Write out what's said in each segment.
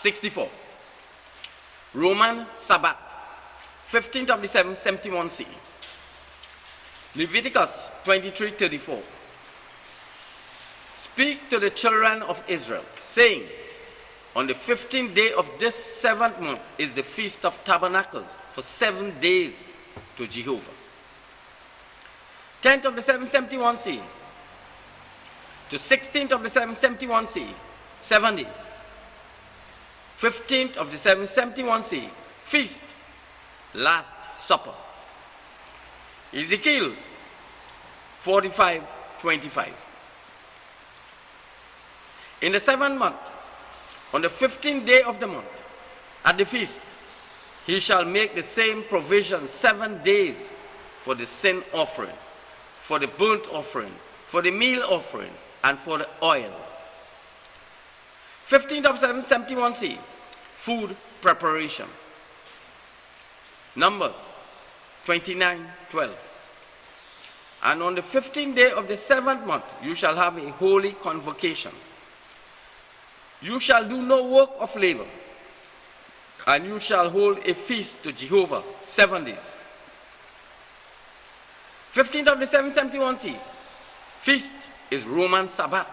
64. Roman Sabbath, 15th of December, 71 CE. Leviticus 23:34. Speak to the children of Israel, saying, on the 15th day of this 7th month is the Feast of Tabernacles for 7 days to Jehovah. 10th of December, 71 CE to 16th of December, 71 CE, 7 days. 15th of December, 71 CE, Feast, Last Supper. Ezekiel 45:25. In the 7th month, on the 15th day of the month, at the feast, he shall make the same provision 7 days for the sin offering, for the burnt offering, for the meal offering, and for the oil. 15th of 71 CE, food preparation. Numbers 29:12. And on the 15th day of the 7th month, you shall have a holy convocation. You shall do no work of labor, and you shall hold a feast to Jehovah 7 days. 15th of December, 71 CE, feast is Roman Sabbath,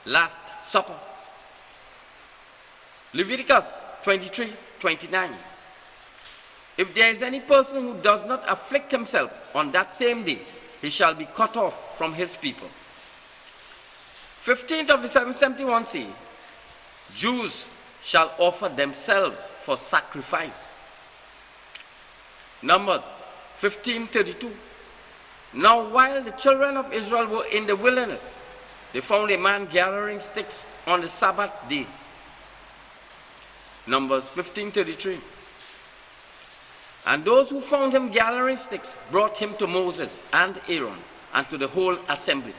Last Supper. Leviticus 23:29. If there is any person who does not afflict himself on that same day, he shall be cut off from his people. 15th of December, 71 CE, Jews shall offer themselves for sacrifice. Numbers 15:32. Now while the children of Israel were in the wilderness, they found a man gathering sticks on the Sabbath day. Numbers 15:33. And those who found him gathering sticks brought him to Moses and Aaron and to the whole assembly.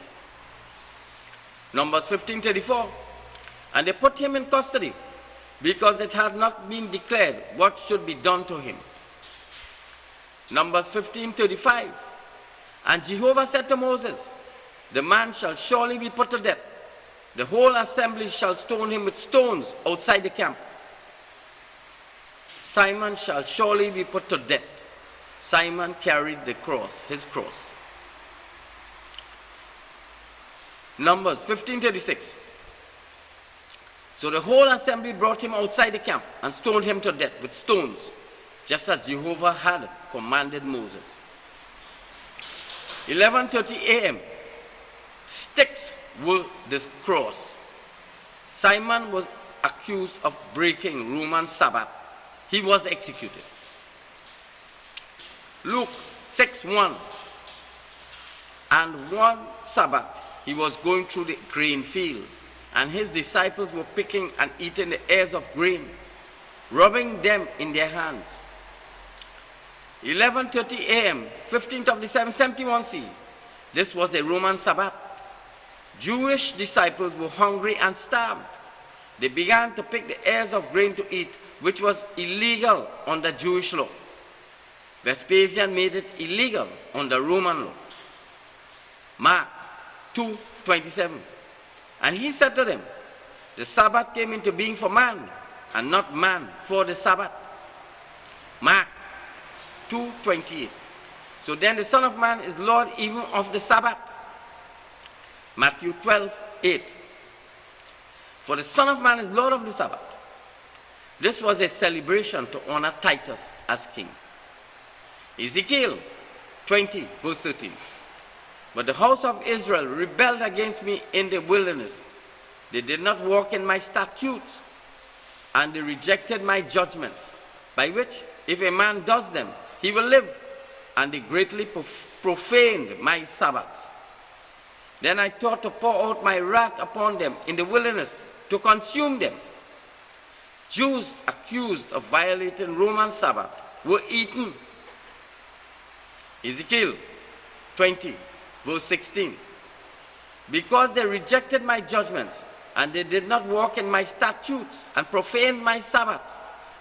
Numbers 15:34. And they put him in custody because it had not been declared what should be done to him. Numbers 15:35. And Jehovah said to Moses, the man shall surely be put to death. The whole assembly shall stone him with stones outside the camp. Simon shall surely be put to death. Simon carried the cross, his cross. Numbers 15:36. So the whole assembly brought him outside the camp and stoned him to death with stones, just as Jehovah had commanded Moses. 11:30 a.m. Sticks were the cross. Simon was accused of breaking Roman Sabbath. He was executed. Luke 6:1. And one Sabbath he was going through the grain fields, and his disciples were picking and eating the ears of grain, rubbing them in their hands. 11:30 a.m., 15th of December, 71 CE. This was a Roman Sabbath. Jewish disciples were hungry and starved. They began to pick the ears of grain to eat, which was illegal under Jewish law. Vespasian made it illegal under Roman law. Mark 2:27. And he said to them, the Sabbath came into being for man, and not man for the Sabbath. Mark 2:28. So then the Son of Man is Lord even of the Sabbath. Matthew 12:8. For the Son of Man is Lord of the Sabbath. This was a celebration to honor Titus as king. Ezekiel 20:13. But the house of Israel rebelled against me in the wilderness. They did not walk in my statutes, and they rejected my judgments, by which, if a man does them, he will live. And they greatly profaned my Sabbaths. Then I thought to pour out my wrath upon them in the wilderness, to consume them. Jews accused of violating Roman Sabbath were eaten. Ezekiel 20:16. Because they rejected my judgments, and they did not walk in my statutes, and profaned my Sabbaths,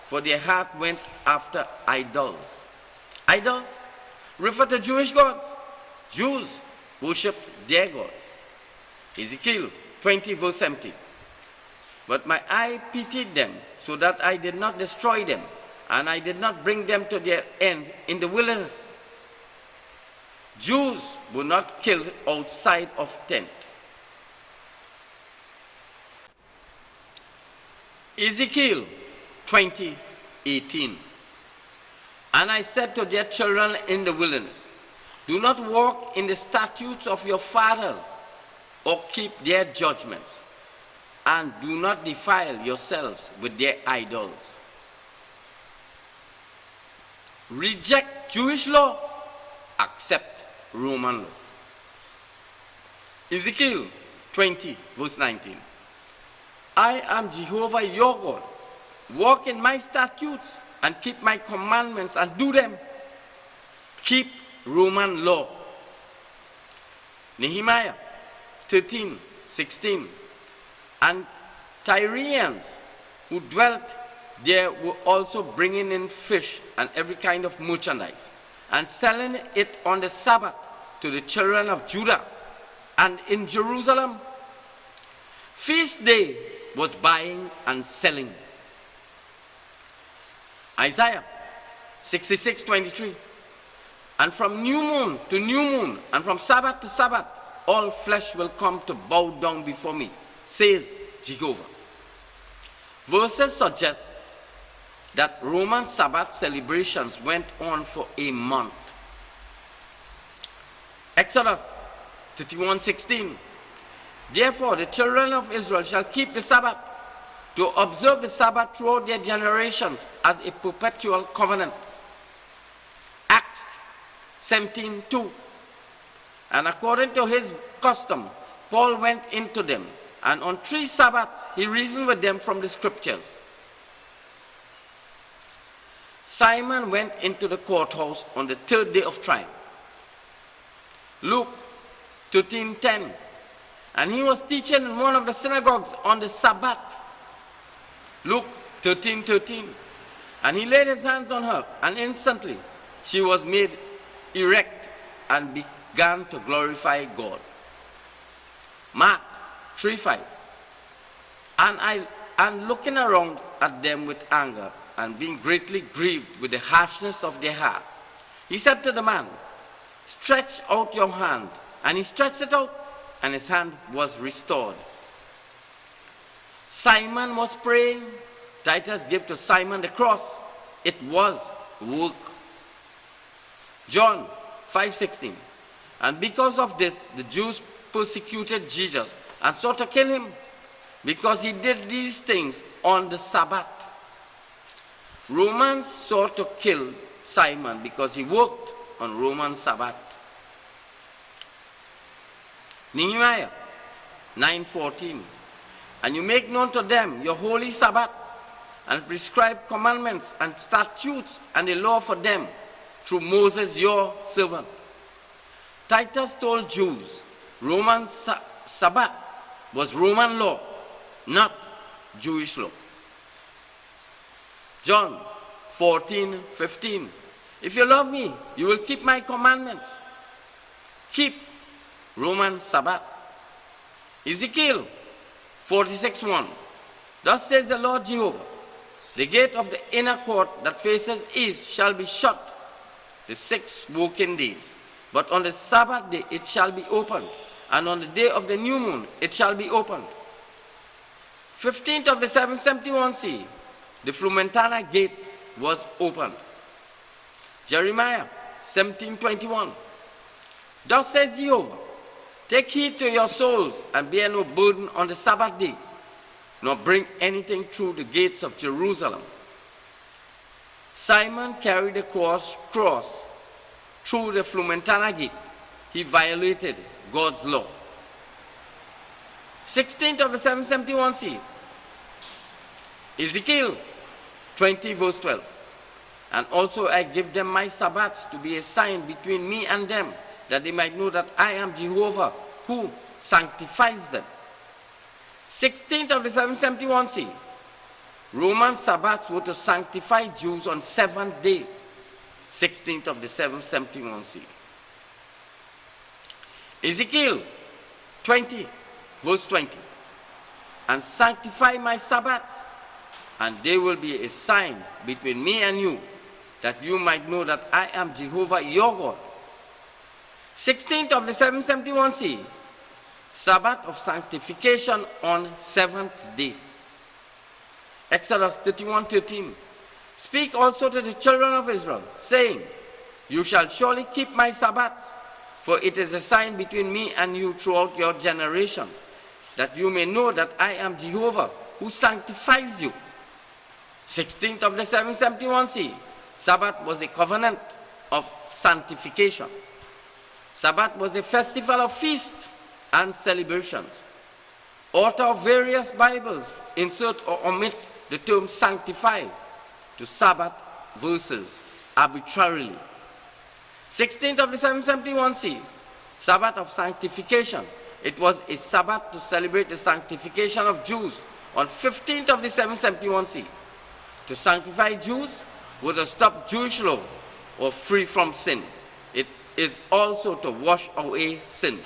for their heart went after idols. Idols refer to Jewish gods. Jews worshipped their gods. Ezekiel 20:17. But my eye pitied them, so that I did not destroy them, and I did not bring them to their end in the wilderness. Jews were not killed outside of tent. Ezekiel 20:18. And I said to their children in the wilderness, do not walk in the statutes of your fathers, or keep their judgments, and do not defile yourselves with their idols. Reject Jewish law, accept Roman law. Ezekiel 20, verse 19. I am Jehovah your God. Walk in my statutes and keep my commandments and do them. Keep Roman law. Nehemiah 13:16. And Tyrians who dwelt there were also bringing in fish and every kind of merchandise and selling it on the Sabbath to the children of Judah. And in Jerusalem, feast day was buying and selling. Isaiah 66:23. And from new moon to new moon, and from Sabbath to Sabbath, all flesh will come to bow down before me, says Jehovah. Verses suggest that Roman Sabbath celebrations went on for a month. Exodus 31:16. Therefore the children of Israel shall keep the Sabbath, to observe the Sabbath throughout their generations as a perpetual covenant. Acts 17:2. And according to his custom, Paul went into them, and on 3 Sabbaths he reasoned with them from the scriptures. Simon went into the courthouse on the 3rd day of trial. Luke 13:10. And he was teaching in one of the synagogues on the Sabbath. Luke 13:13. And he laid his hands on her, and instantly she was made erect and began to glorify God. Mark 3:5. And looking around at them with anger, and being greatly grieved with the harshness of their heart, he said to the man, stretch out your hand. And he stretched it out, and his hand was restored. Simon was praying. Titus gave to Simon the cross. It was work. John 5:16. And because of this, the Jews persecuted Jesus and sought to kill him, because he did these things on the Sabbath. Romans sought to kill Simon because he worked on Roman Sabbath. Nehemiah 9:14. And you make known to them your holy Sabbath, and prescribe commandments and statutes and a law for them through Moses your servant. Titus told Jews Roman Sabbath was Roman law, not Jewish law. John 14:15. If you love me, you will keep my commandments. Keep Roman Sabbath. Ezekiel 46:1. Thus says the Lord Jehovah, the gate of the inner court that faces east shall be shut the 6 working days, but on the Sabbath day it shall be opened, and on the day of the new moon it shall be opened. 15th of the 771 C, the Flumentana gate was opened. Jeremiah 17:21. Thus says Jehovah, take heed to your souls, and bear no burden on the Sabbath day, nor bring anything through the gates of Jerusalem. Simon carried the cross through the Flumentana gate. He violated God's law. 16th of the 771 C, Ezekiel 20 verse 12. And also I give them my Sabbaths to be a sign between me and them, that they might know that I am Jehovah who sanctifies them. 16th of the 771 C, Roman Sabbaths were to sanctify Jews on 7th day. 16th of the 771 C. Ezekiel 20 verse 20. And sanctify my Sabbaths, and they will be a sign between me and you, that you might know that I am Jehovah your God. 16th of the 771C, Sabbath of sanctification on seventh day. Exodus 31:13. Speak also to the children of Israel, saying, you shall surely keep my Sabbaths, for it is a sign between me and you throughout your generations, that you may know that I am Jehovah, who sanctifies you. 16th of the 771C, Sabbath was a covenant of sanctification. Sabbath was a festival of feast and celebrations. Author of various Bibles insert or omit the term sanctify to Sabbath verses arbitrarily. 16th of the 771C, Sabbath of sanctification. It was a Sabbath to celebrate the sanctification of Jews on 15th of the 771C. To sanctify Jews was to stop Jewish law or free from sin. It is also to wash away sins.